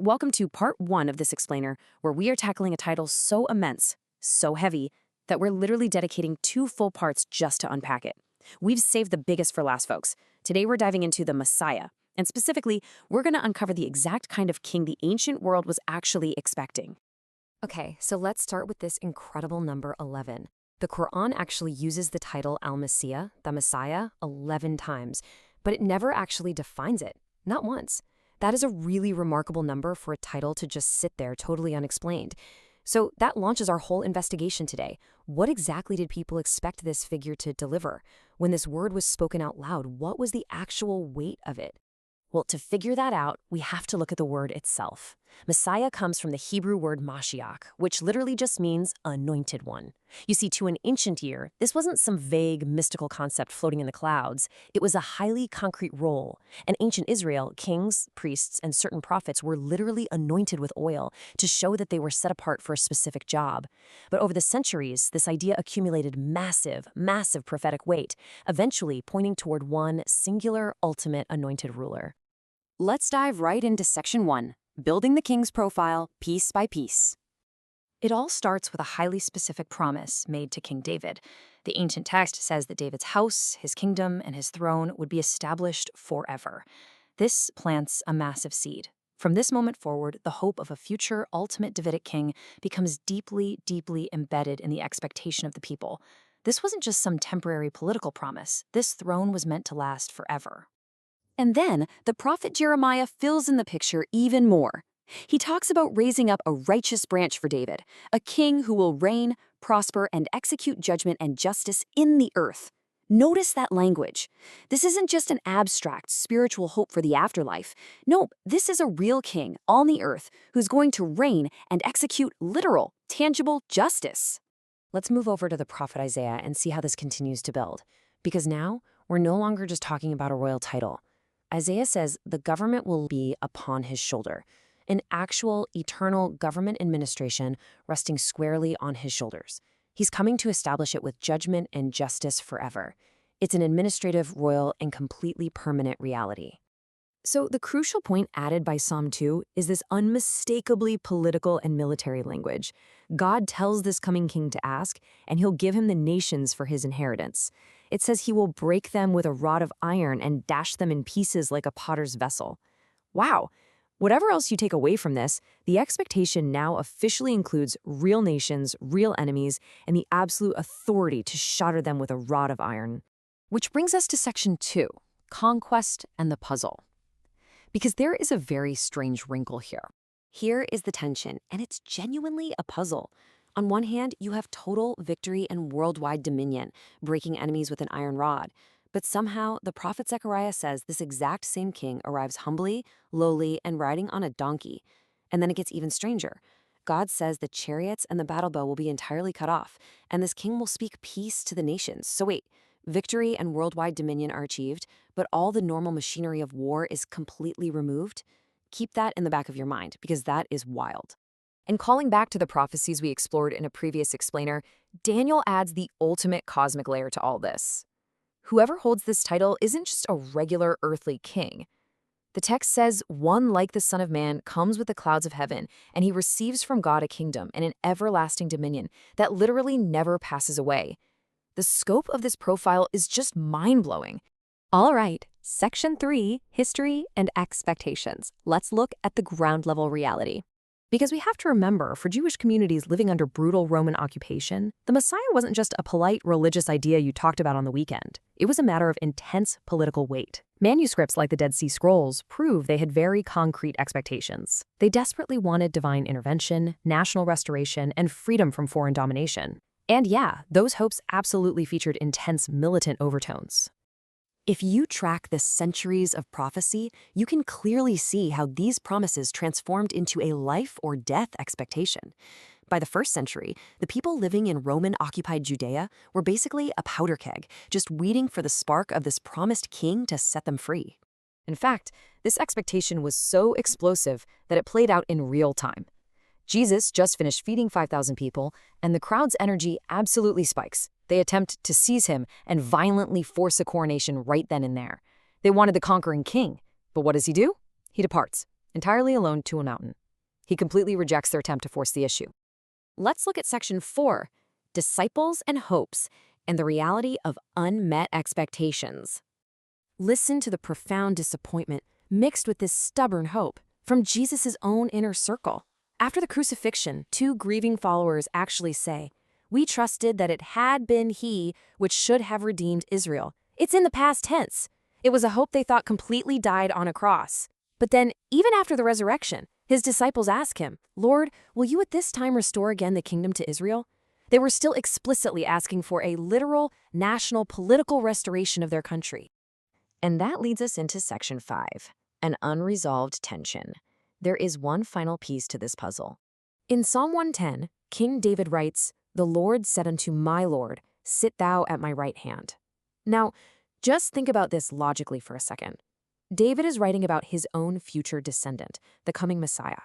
Welcome to part one of this explainer, where we are tackling a title so immense, so heavy, that we're literally dedicating 2 full parts just to unpack it. We've saved the biggest for last, folks. Today we're diving into the Messiah, and specifically, we're going to uncover the exact kind of king the ancient world was actually expecting. Okay, so let's start with this incredible number 11. The Quran actually uses the title al-Masih, the Messiah, 11 times, but it never actually defines it, not once. That is a really remarkable number for a title to just sit there totally unexplained. So that launches our whole investigation today. What exactly did people expect this figure to deliver? When this word was spoken out loud, what was the actual weight of it? Well, to figure that out, we have to look at the word itself. Messiah comes from the Hebrew word Mashiach, which literally just means anointed one. You see, to an ancient ear, this wasn't some vague, mystical concept floating in the clouds. It was a highly concrete role. In ancient Israel, kings, priests, and certain prophets were literally anointed with oil to show that they were set apart for a specific job. But over the centuries, this idea accumulated massive prophetic weight, eventually pointing toward one singular, ultimate anointed ruler. Let's dive right into Section 1, Building the King's Profile Piece by Piece. It all starts with a highly specific promise made to King David. The ancient text says that David's house, his kingdom, and his throne would be established forever. This plants a massive seed. From this moment forward, the hope of a future ultimate Davidic king becomes deeply embedded in the expectation of the people. This wasn't just some temporary political promise. This throne was meant to last forever. And then, the prophet Jeremiah fills in the picture even more. He talks about raising up a righteous branch for David, a king who will reign, prosper, and execute judgment and justice in the earth. Notice that language. This isn't just an abstract, spiritual hope for the afterlife. No, this is a real king on the earth who's going to reign and execute literal, tangible justice. Let's move over to the prophet Isaiah and see how this continues to build. Because now, we're no longer just talking about a royal title. Isaiah says the government will be upon his shoulder, an actual, eternal government administration resting squarely on his shoulders. He's coming to establish it with judgment and justice forever. It's an administrative, royal, and completely permanent reality. So the crucial point added by Psalm 2 is this unmistakably political and military language. God tells this coming king to ask, and he'll give him the nations for his inheritance. It says he will break them with a rod of iron and dash them in pieces like a potter's vessel. Wow! Whatever else you take away from this, the expectation now officially includes real nations, real enemies, and the absolute authority to shatter them with a rod of iron. Which brings us to Section 2, Conquest and the Puzzle. Because there is a very strange wrinkle here. Here is the tension, and it's genuinely a puzzle. On one hand, you have total victory and worldwide dominion, breaking enemies with an iron rod. But somehow, the prophet Zechariah says this exact same king arrives humbly, lowly, and riding on a donkey. And then it gets even stranger. God says the chariots and the battle bow will be entirely cut off, and this king will speak peace to the nations. So wait, victory and worldwide dominion are achieved, but all the normal machinery of war is completely removed? Keep that in the back of your mind, because that is wild. And calling back to the prophecies we explored in a previous explainer, Daniel adds the ultimate cosmic layer to all this. Whoever holds this title isn't just a regular earthly king. The text says one like the Son of Man comes with the clouds of heaven, and he receives from God a kingdom and an everlasting dominion that literally never passes away. The scope of this profile is just mind-blowing. All right, Section 3, History and Expectations. Let's look at the ground-level reality. Because we have to remember, for Jewish communities living under brutal Roman occupation, the Messiah wasn't just a polite religious idea you talked about on the weekend. It was a matter of intense political weight. Manuscripts like the Dead Sea Scrolls prove they had very concrete expectations. They desperately wanted divine intervention, national restoration, and freedom from foreign domination. And yeah, those hopes absolutely featured intense militant overtones. If you track the centuries of prophecy, you can clearly see how these promises transformed into a life or death expectation. By the 1st century, the people living in Roman-occupied Judea were basically a powder keg, just waiting for the spark of this promised king to set them free. In fact, this expectation was so explosive that it played out in real time. Jesus just finished feeding 5,000 people, and the crowd's energy absolutely spikes. They attempt to seize him and violently force a coronation right then and there. They wanted the conquering king, but what does he do? He departs. entirely alone to a mountain. He completely rejects their attempt to force the issue. Let's look at section 4, disciples and hopes, and the reality of unmet expectations. Listen to the profound disappointment mixed with this stubborn hope from Jesus' own inner circle. After the crucifixion, 2 grieving followers actually say, "We trusted that it had been he which should have redeemed Israel." It's in the past tense. It was a hope they thought completely died on a cross. But then, even after the resurrection, his disciples ask him, "Lord, will you at this time restore again the kingdom to Israel?" They were still explicitly asking for a literal, national, political restoration of their country. And that leads us into section 5, an unresolved tension. There is one final piece to this puzzle. In Psalm 110, King David writes, "The Lord said unto my Lord, sit thou at my right hand." Now, just think about this logically for a second. David is writing about his own future descendant, the coming Messiah.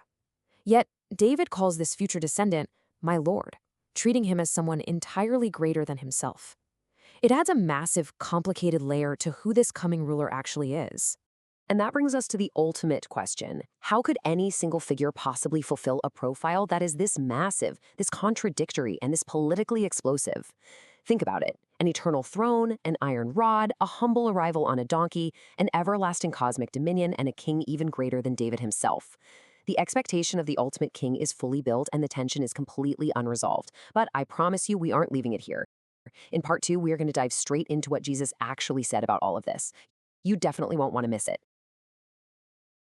Yet, David calls this future descendant my Lord, treating him as someone entirely greater than himself. It adds a massive, complicated layer to who this coming ruler actually is. And that brings us to the ultimate question. How could any single figure possibly fulfill a profile that is this massive, this contradictory, and this politically explosive? Think about it. An eternal throne, an iron rod, a humble arrival on a donkey, an everlasting cosmic dominion, and a king even greater than David himself. The expectation of the ultimate king is fully built and the tension is completely unresolved. But I promise you, we aren't leaving it here. In part 2, we are going to dive straight into what Jesus actually said about all of this. You definitely won't want to miss it.